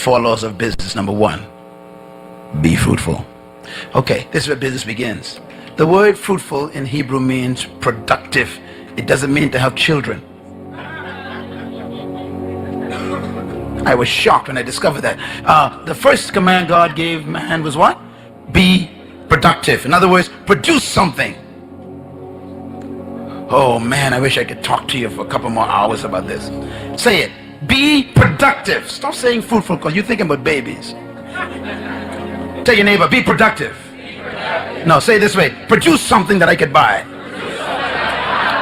4 laws of business. Number 1, be fruitful. Okay, this is where business begins. The word fruitful in Hebrew means productive. It doesn't mean to have children. I was shocked when I discovered that. The first command God gave man was what? Be productive. In other words, produce something. Oh man, I wish I could talk to you for a couple more hours about this. Say it. Be productive. Stop saying fruitful because you're thinking about babies. Tell your neighbor, be productive. No, say it this way. Produce something that I could buy.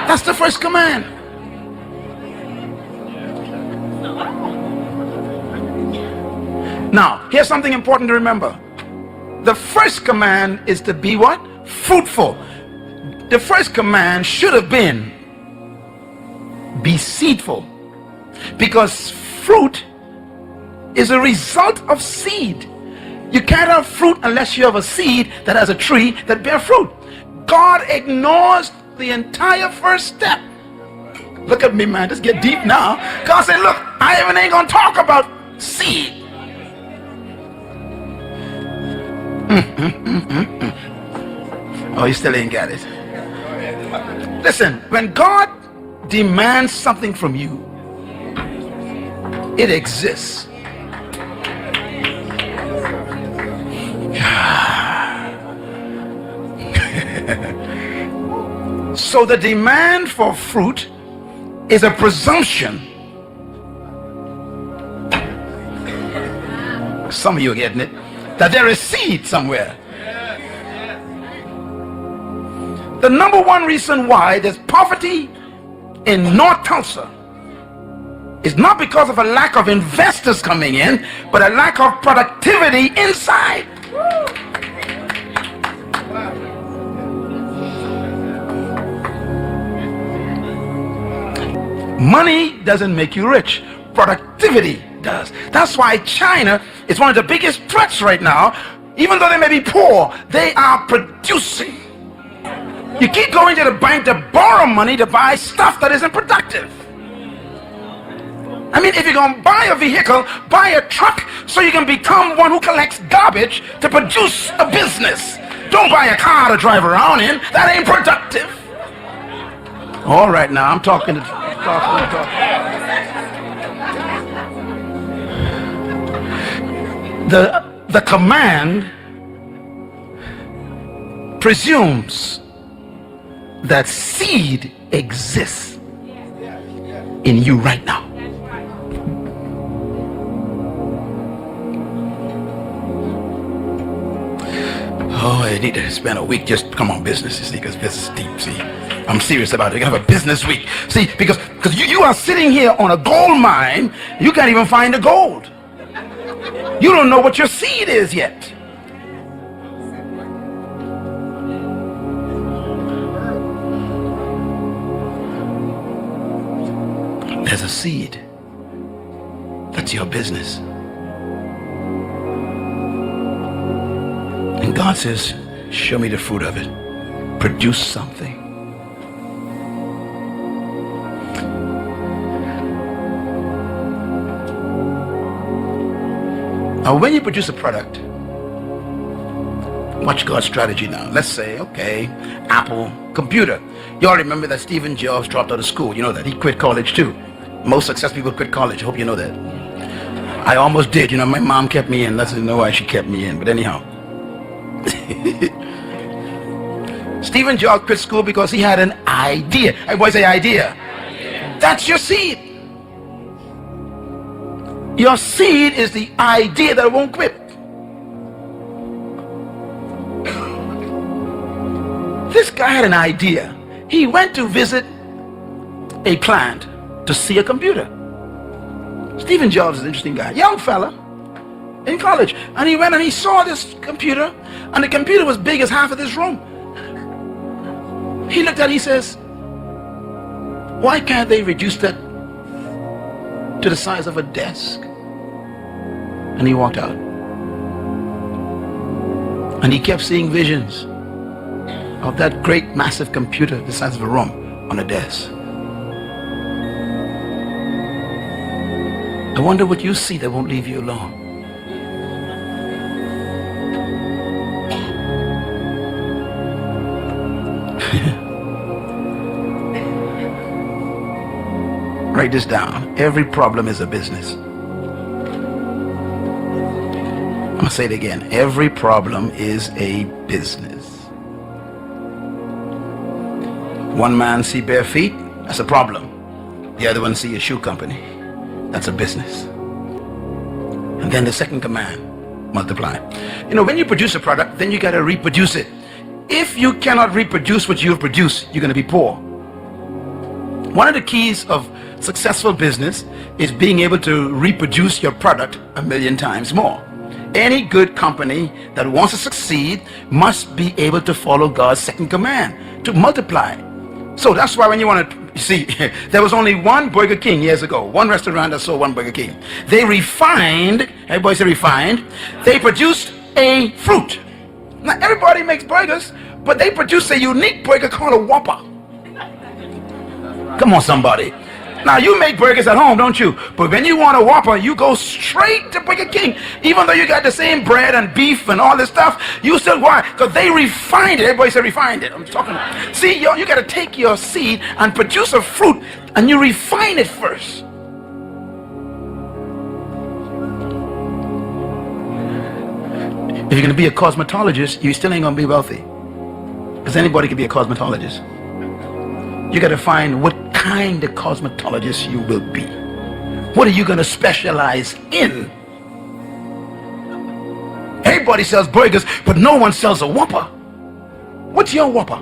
That's the first command. Now, here's something important to remember. The first command is to be what? Fruitful. The first command should have been be seedful, because fruit is a result of seed. You can't have fruit unless you have a seed that has a tree that bears fruit. God ignores the entire first step. Look at me, man. Just get deep now. God said, look, I even ain't gonna talk about seed. Oh, you still ain't got it. Listen, when God demands something from you, it exists. So the demand for fruit is a presumption. Some of you are getting it, that there is seed somewhere. The number one reason why there's poverty in North Tulsa is not because of a lack of investors coming in, but a lack of productivity inside. Money doesn't make you rich. Productivity does. That's why China is one of the biggest threats right now. Even though they may be poor, they are producing. You keep going to the bank to borrow money to buy stuff that isn't productive. I mean, if you're going to buy a vehicle, buy a truck so you can become one who collects garbage to produce a business. Don't buy a car to drive around in. That ain't productive. All right, now I'm talking to The command presumes that seed exists in you right now. Oh, I need to spend a week just come on business, you see, because business is deep, see. I'm serious about it. You have a business week. See, because you are sitting here on a gold mine, you can't even find the gold. You don't know what your seed is yet. There's a seed. That's your business. And God says, show me the fruit of it. Produce something. Now, when you produce a product, watch God's strategy now. Let's say, okay, Apple computer. You all remember that Stephen Jobs dropped out of school. You know that. He quit college too. Most successful people quit college. I hope you know that. I almost did. You know, my mom kept me in. Let's know why she kept me in. But anyhow. Stephen Jobs quit school because he had an idea. Everybody say idea. That's your seed. Your seed is the idea that won't quit. This guy had an idea. He went to visit a plant to see a computer. Stephen Jobs is an interesting guy. Young fella in college. And he went and he saw this computer, and the computer was big as half of this room. He looked at it, he says, why can't they reduce that to the size of a desk? And he walked out. And he kept seeing visions of that great massive computer the size of a room on a desk. I wonder what you see that won't leave you alone. Write this down. Every problem is a business. I'm going to say it again. Every problem is a business. One man see bare feet, that's a problem. The other one see a shoe company, that's a business. And then the second command, multiply. You know, when you produce a product, then you got to reproduce it. If you cannot reproduce what you've produced, you're going to be poor. One of the keys of successful business is being able to reproduce your product 1,000,000 times more. Any good company that wants to succeed must be able to follow God's second command, to multiply. So that's why when you want to, you see, there was only one Burger King years ago, one restaurant that sold one Burger King. They refined, everybody say refined, they produced a fruit. Now everybody makes burgers, but they produce a unique burger called a Whopper. Come on, somebody. Now you make burgers at home, don't you? But when you want a Whopper, you go straight to Burger King. Even though you got the same bread and beef and all this stuff, you still, why? Because they refined it. Everybody say refined it. I'm talking. See, you got to take your seed and produce a fruit, and you refine it first. If you're going to be a cosmetologist, you still ain't going to be wealthy. Because anybody can be a cosmetologist. You got to find what kind of cosmetologist you will be. What are you going to specialize in? Everybody sells burgers, but no one sells a Whopper. What's your Whopper?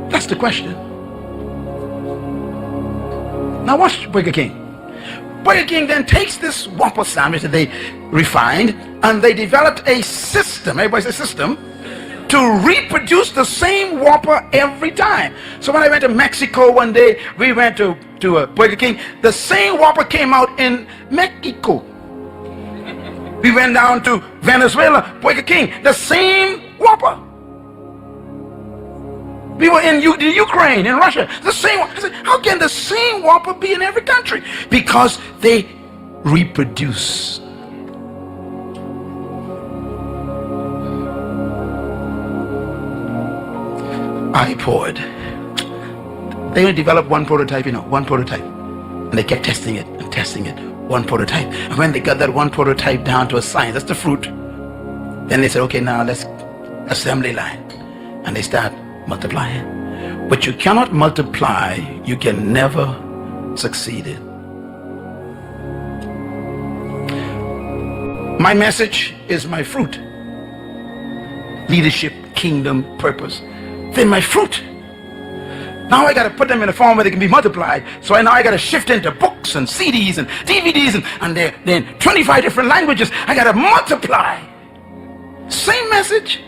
That's the question. Now watch Burger King. Burger King then takes this Whopper sandwich that they refined, and they developed a system, everybody say system, to reproduce the same Whopper every time. So when I went to Mexico one day, we went to Burger King. The same Whopper came out in Mexico. We went down to Venezuela, Burger King, the same Whopper. We were in the Ukraine, in Russia, the same one. I said, how can the same Whopper be in every country? Because they reproduce. iPod. They only developed one prototype, one prototype. And they kept testing it and testing it, one prototype. And when they got that one prototype down to a science, that's the fruit, then they said, okay, now let's assembly line. And they start multiplying. But you cannot multiply, you can never succeed it. My message is my fruit. Leadership, kingdom, purpose. They're my fruit. Now I got to put them in a form where they can be multiplied. So now I got to shift into books and CDs and DVDs and they're in 25 different languages. I got to multiply. Same message.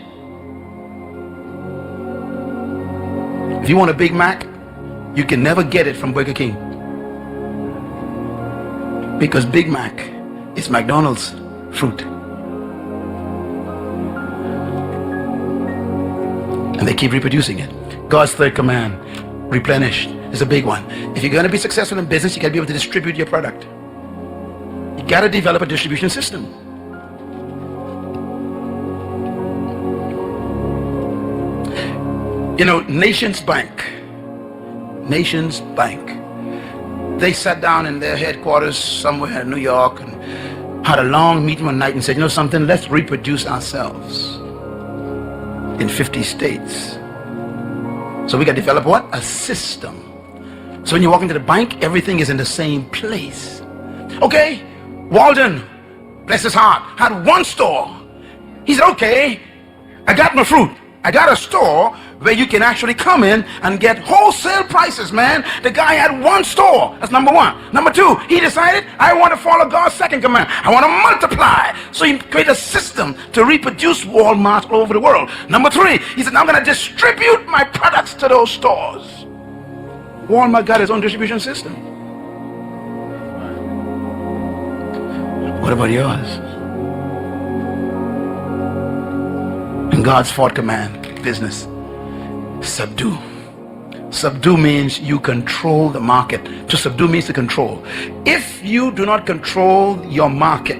If you want a Big Mac, you can never get it from Burger King. Because Big Mac is McDonald's fruit. And they keep reproducing it. God's third command, replenish, is a big one. If you're going to be successful in business, you got to be able to distribute your product. You got to develop a distribution system. Nations Bank, they sat down in their headquarters somewhere in New York and had a long meeting one night and said, something, let's reproduce ourselves in 50 states. So we got to develop what? A system. So when you walk into the bank, everything is in the same place. Okay, Walden, bless his heart, had one store. He said, okay, I got my fruit. I got a store where you can actually come in and get wholesale prices, man. The guy had one store. That's number one. Number two, he decided, I want to follow God's second command. I want to multiply. So he created a system to reproduce Walmart all over the world. Number three, he said, I'm going to distribute my products to those stores. Walmart got his own distribution system. What about yours? And God's fourth command, business. Subdue. Subdue means you control the market. To subdue means to control. If you do not control your market,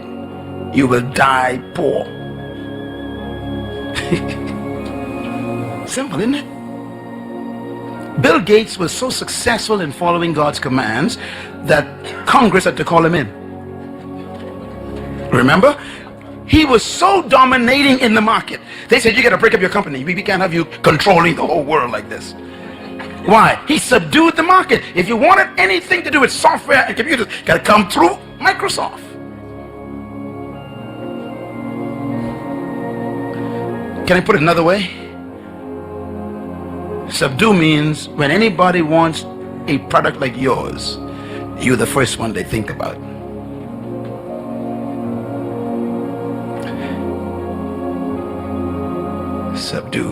you will die poor. Simple, isn't it? Bill Gates was so successful in following God's commands that Congress had to call him in. Remember? He was so dominating in the market. They said, you got to break up your company. We can't have you controlling the whole world like this. Why? He subdued the market. If you wanted anything to do with software and computers, you got to come through Microsoft. Can I put it another way? Subdue means when anybody wants a product like yours, you're the first one they think about. Subdue.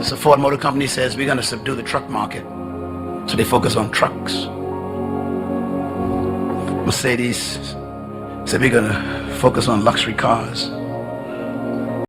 So Ford Motor Company says we're going to subdue the truck market. So they focus on trucks. Mercedes said we're going to focus on luxury cars.